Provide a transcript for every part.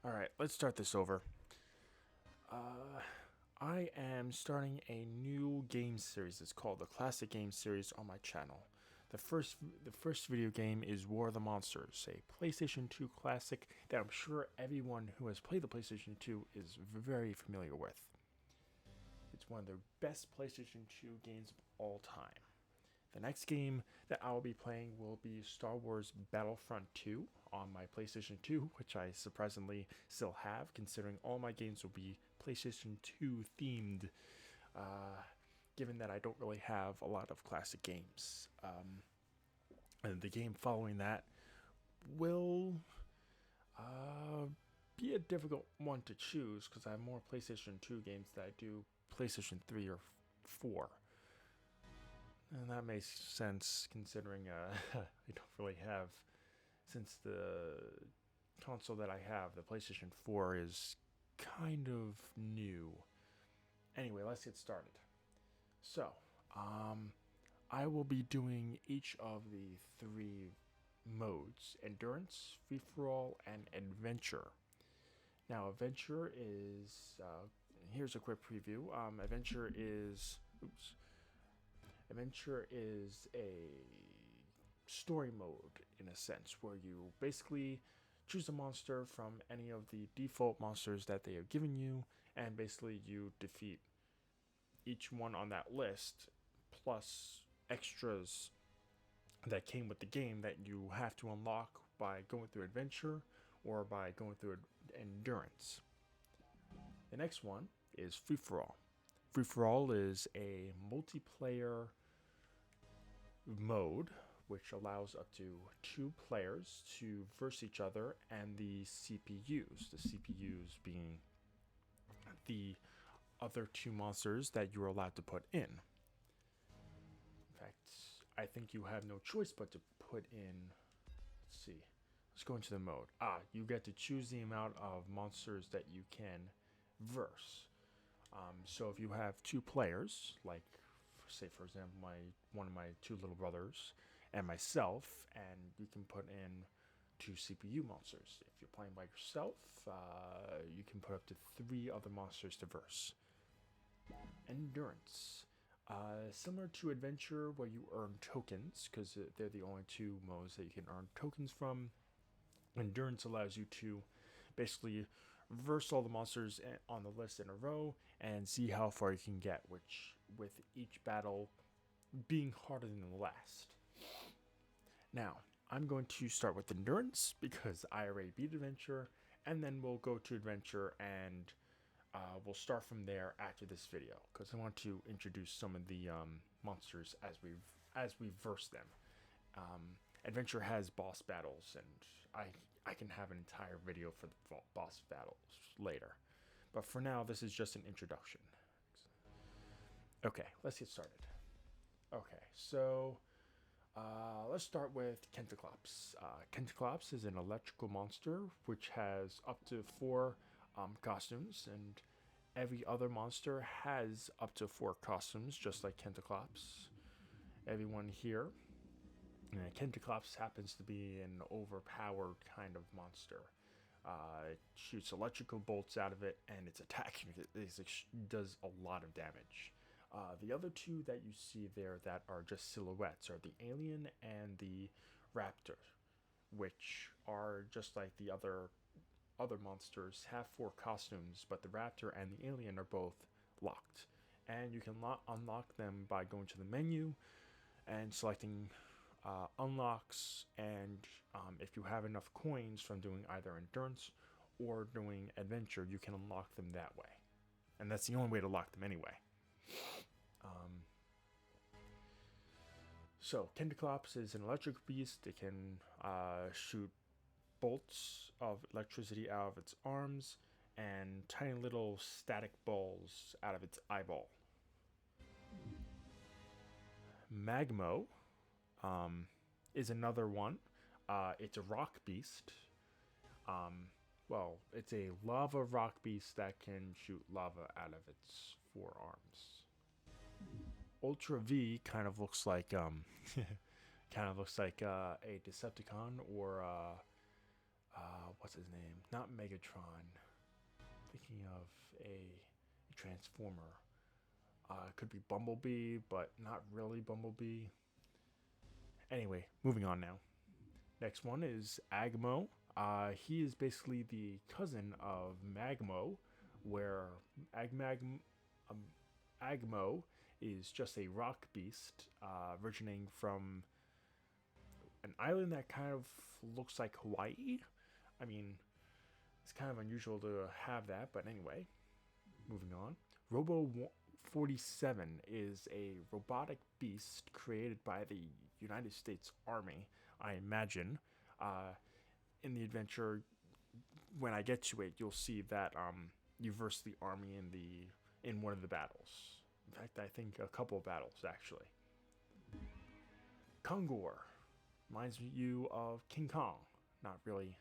Alright, let's start this over. I am starting a new game series. It's called the Classic Game Series on my channel. The first video game is War of the Monsters, a PlayStation 2 classic that I'm sure everyone who has played the PlayStation 2 is very familiar with. It's one of the best PlayStation 2 games of all time. The next game that I will be playing will be Star Wars Battlefront 2 on my PlayStation 2, which I surprisingly still have, considering all my games will be PlayStation 2 themed, given that I don't really have a lot of classic games. And the game following that will be a difficult one to choose because I have more PlayStation 2 games than I do PlayStation 3 or 4. And that makes sense considering I don't really have, since the console that I have, the PlayStation 4, is kind of new. Anyway, let's get started. So, I will be doing each of the three modes: endurance, free for all, and adventure. Now, adventure is here's a quick preview. Adventure is a story mode in a sense where you basically choose a monster from any of the default monsters that they have given you, and basically you defeat each one on that list plus extras that came with the game that you have to unlock by going through adventure or by going through endurance. The next one is free for all. Free for all is a multiplayer mode which allows up to two players to verse each other and the CPUs. The CPUs being the other two monsters that you're allowed to put in. In fact, I think you have no choice but to put in. Let's see. Let's go into the mode. You get to choose the amount of monsters that you can verse. So if you have two players, like say for example one of my two little brothers and myself, and you can put in two CPU monsters. If you're playing by yourself, you can put up to three other monsters to verse. Endurance. Similar to adventure, where you earn tokens, because they're the only two modes that you can earn tokens from. Endurance allows you to basically verse all the monsters on the list in a row and see how far you can get, which with each battle being harder than the last. Now, I'm going to start with endurance because I already beat adventure, and then we'll go to adventure and we'll start from there after this video because I want to introduce some of the monsters as we verse them. Adventure has boss battles, and I can have an entire video for the boss battles later. But for now, this is just an introduction. Okay, let's get started. Okay, so let's start with Kentaclops. Kentaclops is an electrical monster which has up to four costumes, and every other monster has up to four costumes, just like Kentaclops. Everyone here. Kentaclops happens to be an overpowered kind of monster. It shoots electrical bolts out of it, and its attack does a lot of damage. The other two that you see there that are just silhouettes are the alien and the raptor, which are just like the other monsters, have four costumes, but the raptor and the alien are both locked. And you can unlock them by going to the menu and selecting unlocks, and if you have enough coins from doing either endurance or doing adventure, you can unlock them that way. And that's the only way to lock them anyway. So, Kentaclops is an electric beast. It can shoot bolts of electricity out of its arms and tiny little static balls out of its eyeball. Magmo is another one. It's a rock beast. It's a lava rock beast that can shoot lava out of its forearms. Ultra V kind of looks like a Decepticon, or what's his name? Not Megatron. Thinking of a Transformer. Could be Bumblebee, but not really Bumblebee. Anyway, moving on now. Next one is Agmo. He is basically the cousin of Magmo, where um, Agmo is just a rock beast originating from an island that kind of looks like Hawaii. I mean, it's kind of unusual to have that, but anyway, moving on. Robo 47 is a robotic beast created by the United States Army, I imagine. In the adventure, when I get to it, you'll see that you verse the army in one of the battles. In fact, I think a couple of battles actually. Kongor reminds you of King Kong. Not really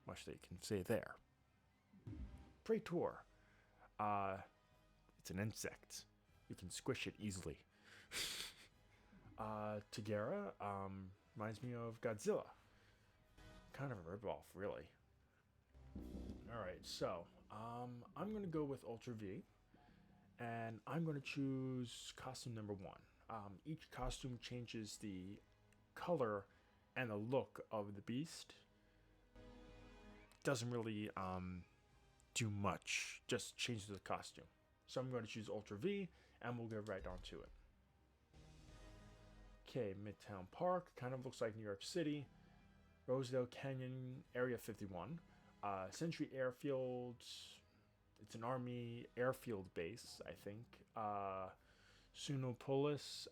much that you can say there. Praetor. It's an insect. You can squish it easily. Tagara reminds me of Godzilla. Kind of a ripoff, really. Alright, so I'm going to go with Ultra V. And I'm going to choose costume number 1. Each costume changes the color and the look of the beast. Doesn't really do much, just changes the costume. So I'm going to choose Ultra V, and we'll get right on to it. Okay, Midtown Park, kind of looks like New York City. Rosedale Canyon, Area 51. Century Airfield, it's an Army airfield base, I think. Sunopolis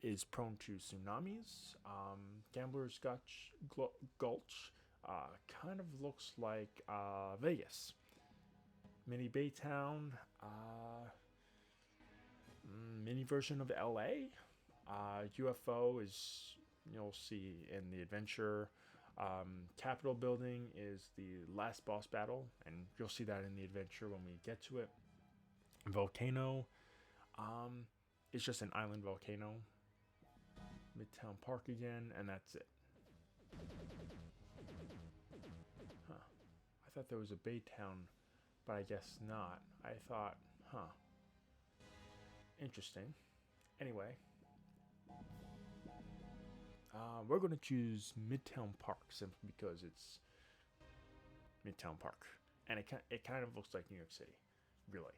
is prone to tsunamis. Gambler's Gulch kind of looks like Vegas. Mini Baytown, mini version of LA. UFO is, you'll see in the adventure. Capitol building is the last boss battle, and you'll see that in the adventure when we get to it. Volcano, it's just an island volcano. Midtown Park again, and that's it. Huh. I thought there was a Baytown, but I guess not. I thought, interesting. Anyway. We're going to choose Midtown Park simply because it's Midtown Park. And it kind of looks like New York City. Really.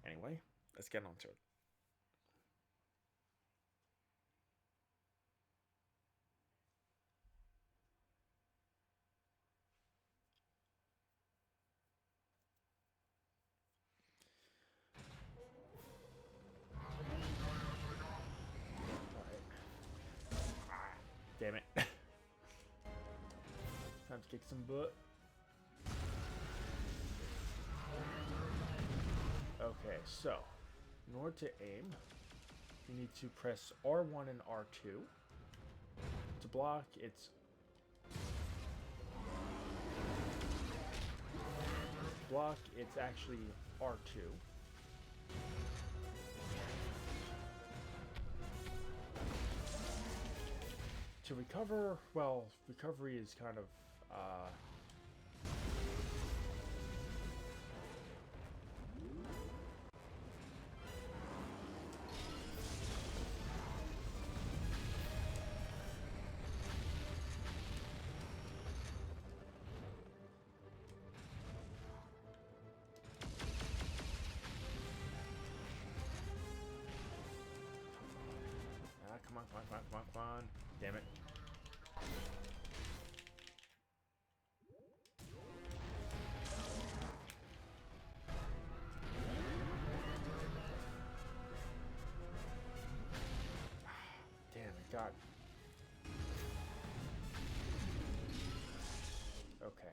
Anyway, let's get on to it. Damn it. Time to kick some butt. Okay, so in order to aim, you need to press R1 and R2. To block, it's actually R2. To recover, well, recovery is kind of come on. Damn it. Damn it, God. Okay.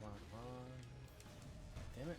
Come on. Damn it.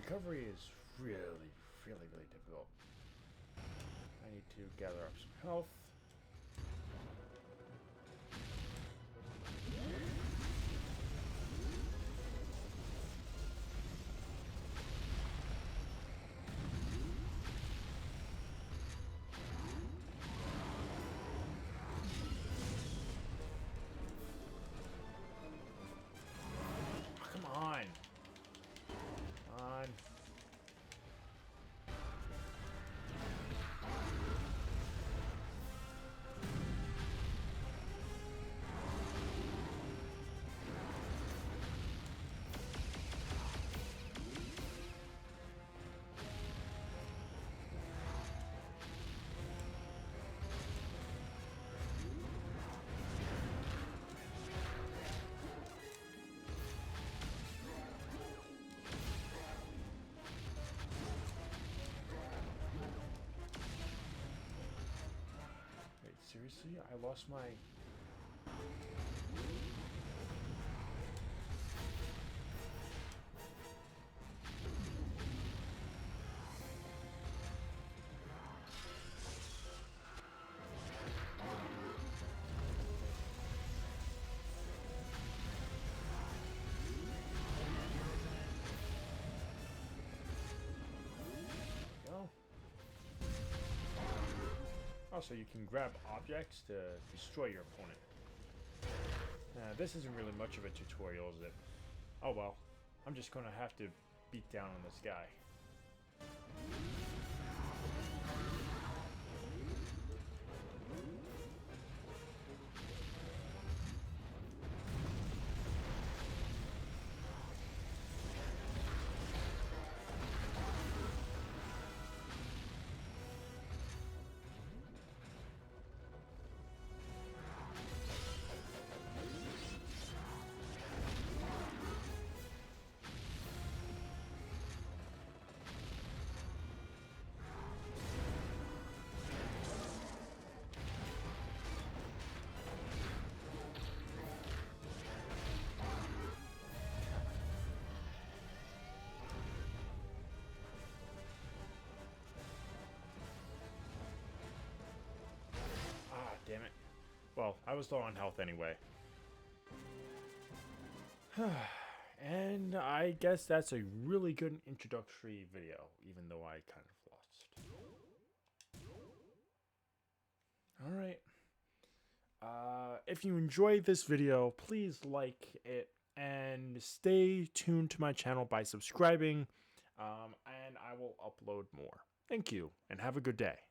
recovery is really, really, really difficult. I need to gather up some health. Come on. Come on. Wait, seriously? I lost my... Go. Also, you can grab objects to destroy your opponent. This isn't really much of a tutorial, is it? Oh well. I'm just gonna have to beat down on this guy. Damn it. Well, I was low on health anyway. And I guess that's a really good introductory video, even though I kind of lost. Alright. If you enjoyed this video, please like it and stay tuned to my channel by subscribing, and I will upload more. Thank you, and have a good day.